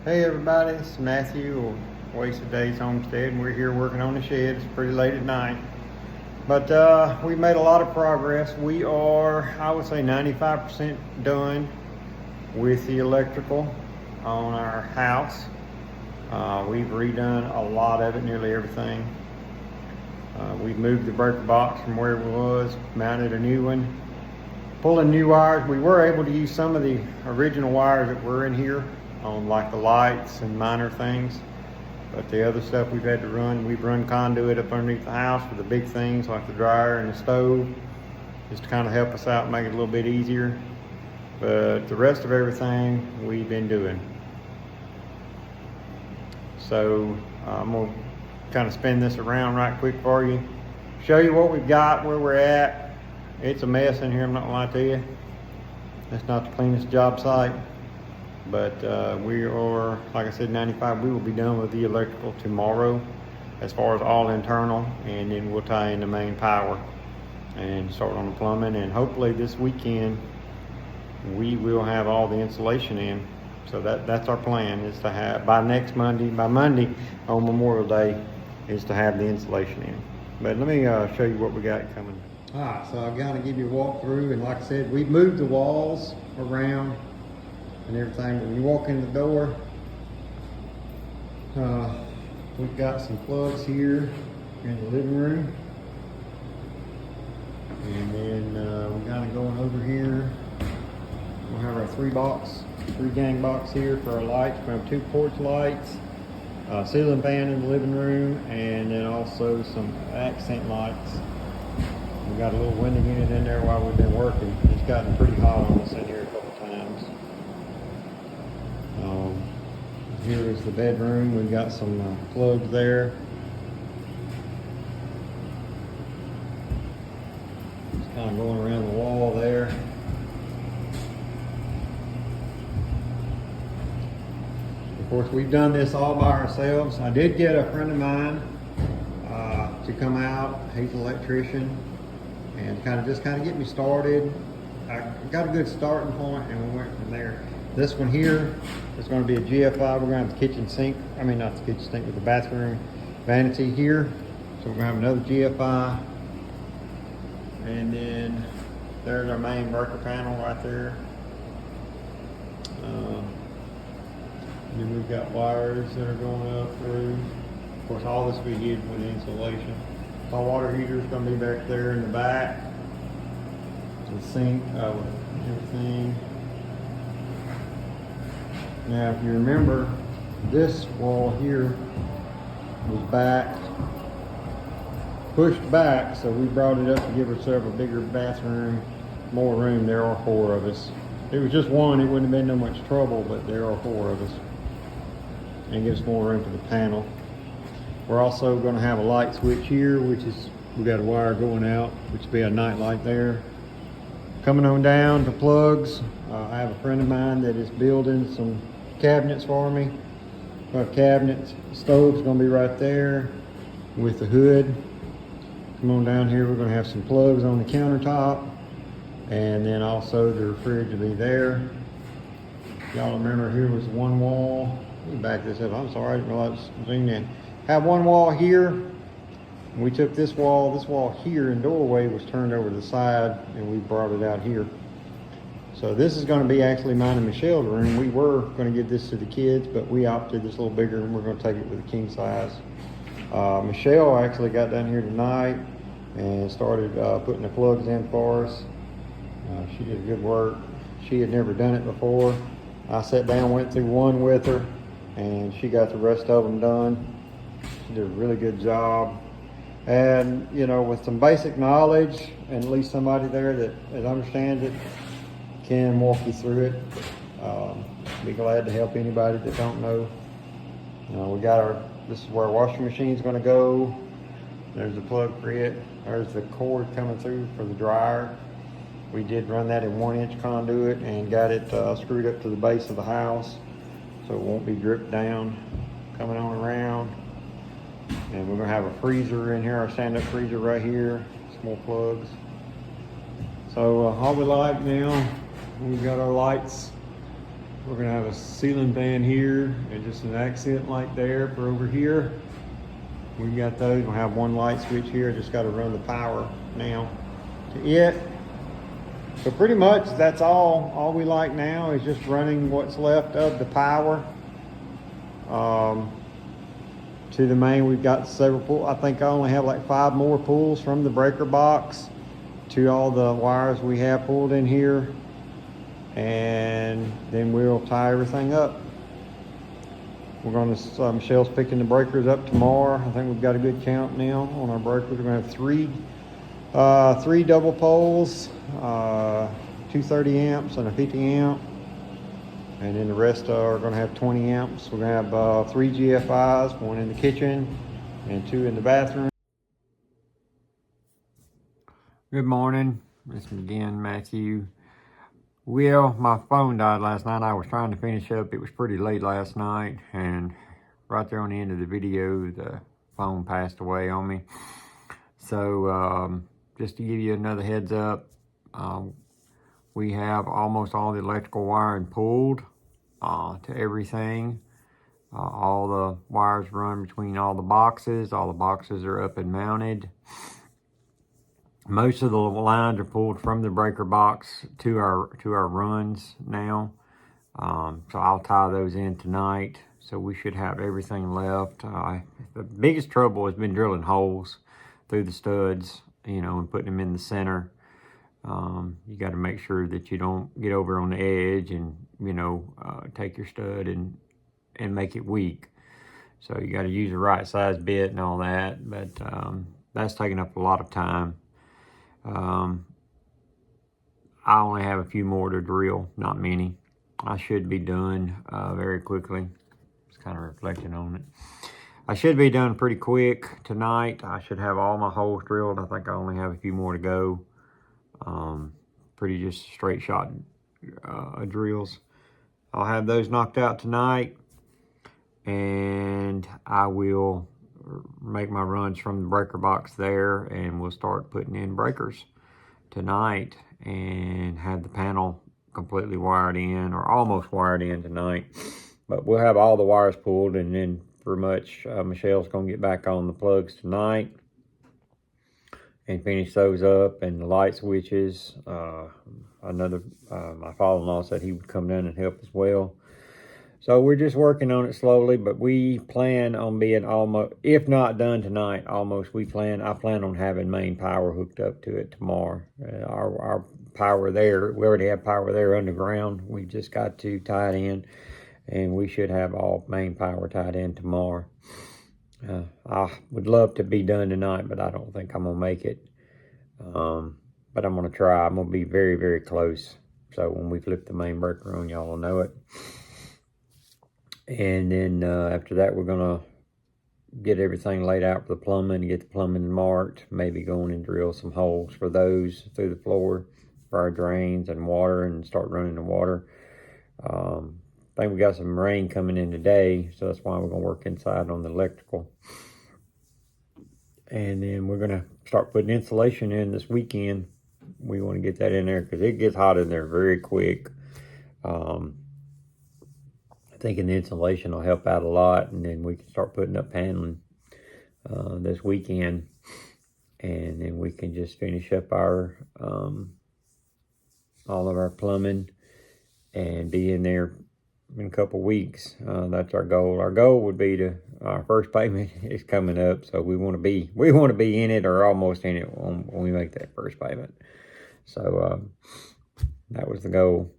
Hey everybody, it's Matthew or Wasted Days Homestead, and we're here working on the shed. It's pretty late at night, but we've made a lot of progress. We are, I would say, 95% done with the electrical on our house. We've redone a lot of it, nearly everything. We've moved the breaker box from where it was, mounted a new one, pulling new wires. We were able to use some of the original wires that were in here on like the lights and minor things, but the other stuff we've had to run, we've run conduit up underneath the house for the big things like the dryer and the stove, just to kind of help us out and make it a little bit easier. But the rest of everything we've been doing. So I'm gonna kind of spin this around right quick for you, show you what we've got, where we're at. It's a mess in here, I'm not gonna lie to you. It's not the cleanest job site. But we are, like I said, 95. We will be done with the electrical tomorrow as far as all internal, and then we'll tie in the main power and start on the plumbing. And hopefully this weekend we will have all the insulation in. So that's our plan, is to have by Monday on Memorial Day, is to have the insulation in. But let me show you what we got coming. All right, so I'm gonna give you a walkthrough, and like I said, we've moved the walls around and everything. When you walk in the door, we've got some plugs here in the living room, and then we're kind of going over here. We'll have our three gang box here for our lights. We have two porch lights, ceiling fan in the living room, and then also some accent lights. We got a little window unit in there while we've been working. It's gotten pretty hot on us in here a couple times. Here is the bedroom. We've got some plugs there. Just kind of going around the wall there. Of course, we've done this all by ourselves. I did get a friend of mine to come out. He's an electrician, and kind of get me started. I got a good starting point, and we went from there. This one here is going to be a GFI. We're going to have the kitchen sink, not the kitchen sink, but the bathroom vanity here. So we're going to have another GFI. And then there's our main breaker panel right there. And then we've got wires that are going up through. Of course, all this we did with insulation. My water heater is going to be back there in the back. The sink, everything. Now, if you remember, this wall here was pushed back, so we brought it up to give ourselves a bigger bathroom, more room. There are four of us. If it was just one, it wouldn't have been no much trouble, but there are four of us. And gives more room for the panel. We're also going to have a light switch here, we got a wire going out, which will be a night light there. Coming on down to plugs, I have a friend of mine that is building some cabinets for me. Cabinets, stove's gonna be right there with the hood. Come on down here, we're gonna have some plugs on the countertop, and then also the fridge will be there. Y'all remember here was one wall. Let me back this up, I'm sorry, I didn't realize it was zoomed in. Have one wall here. We took this wall here and doorway was turned over to the side, and we brought it out here. So this is going to be actually mine and Michelle's room. We were going to give this to the kids, but we opted this a little bigger, and we're going to take it with a king size. Michelle actually got down here tonight and started putting the plugs in for us. She did good work. She had never done it before. I sat down, went through one with her, and she got the rest of them done. She did a really good job. And, with some basic knowledge, and at least somebody there that understands it, can walk you through it. Be glad to help anybody that don't know. We got this is where our washing machine is going to go. There's the plug for it. There's the cord coming through for the dryer. We did run that in 1-inch conduit and got it screwed up to the base of the house, so it won't be dripped down coming on around. And we're going to have a freezer in here, our stand-up freezer right here. Some more plugs. So all we like now, we've got our lights We're gonna have a ceiling fan here and just an accent light there for over here. We got those. We'll have one light switch here. Just got to run the power now to it. So pretty much that's all. All we like now is just running what's left of the power to the main. We've got several pulls. I think I only have like 5 more pulls from the breaker box to all the wires we have pulled in here, and then we'll tie everything up. We're going to, Michelle's picking the breakers up tomorrow. I think we've got a good count now on our breakers. We're going to have 3 double poles, 230 amps and a 50 amp. And then the rest are going to have 20 amps. We're going to have 3 GFIs, 1 in the kitchen and 2 in the bathroom. Good morning. It's me again, Matthew. Well, my phone died last night. I was trying to finish up. It was pretty late last night, and right there on the end of the video, the phone passed away on me. So just to give you another heads up, we have almost all the electrical wiring pulled to everything. All the wires run between all the boxes. All the boxes are up and mounted. Most of the lines are pulled from the breaker box to our runs now. So I'll tie those in tonight. So we should have everything left. The biggest trouble has been drilling holes through the studs, you know, and putting them in the center. You got to make sure that you don't get over on the edge and, you know, take your stud and make it weak. So you got to use the right size bit and all that. But that's taking up a lot of time. I only have a few more to drill, not many. I should be done very quickly. Just kind of reflecting on it. I should be done pretty quick tonight. I should have all my holes drilled. I think I only have a few more to go. Pretty just straight shot drills. I'll have those knocked out tonight, and I will make my runs from the breaker box there, and we'll start putting in breakers tonight and have the panel completely wired in, or almost wired in tonight. But we'll have all the wires pulled, and then pretty much Michelle's gonna get back on the plugs tonight and finish those up, and the light switches. My father-in-law said he would come down and help as well. So we're just working on it slowly, but we plan on being almost, if not done tonight, almost. I plan on having main power hooked up to it tomorrow. Our power there, we already have power there underground. We just got to tie it in, and we should have all main power tied in tomorrow. I would love to be done tonight, but I don't think I'm gonna make it. But I'm gonna try. I'm gonna be very, very close. So when we flip the main breaker on, y'all will know it. And then after that, we're gonna get everything laid out for the plumbing, get the plumbing marked, maybe go in and drill some holes for those through the floor for our drains and water, and start running the water. I think we got some rain coming in today, so that's why we're gonna work inside on the electrical. And then we're gonna start putting insulation in this weekend. We want to get that in there because it gets hot in there very quick. Thinking the insulation will help out a lot, and then we can start putting up paneling this weekend, and then we can just finish up our all of our plumbing and be in there in a couple weeks. That's our goal. Our goal would be to, our first payment is coming up, so we want to be in it or almost in it when we make that first payment. So that was the goal.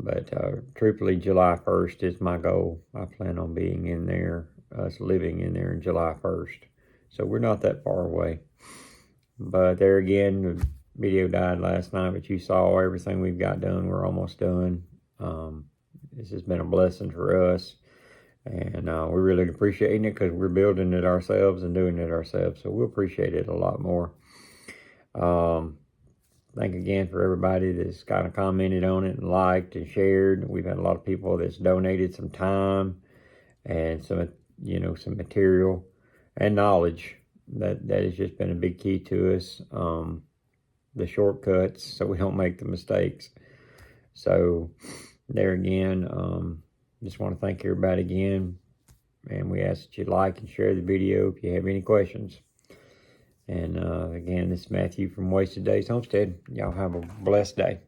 But truthfully, July 1st is my goal. I plan on being in there, us living in there in July 1st. So we're not that far away. But there again, the video died last night, but you saw everything we've got done. We're almost done. This has been a blessing for us. And we're really appreciating it because we're building it ourselves and doing it ourselves. So we'll appreciate it a lot more. Thank again for everybody that's kind of commented on it and liked and shared. We've had a lot of people that's donated some time and some material and knowledge. That has just been a big key to us. The shortcuts, so we don't make the mistakes. So there again. Just want to thank everybody again. And we ask that you like and share the video if you have any questions. And again, this is Matthew from Wasted Days Homestead. Y'all have a blessed day.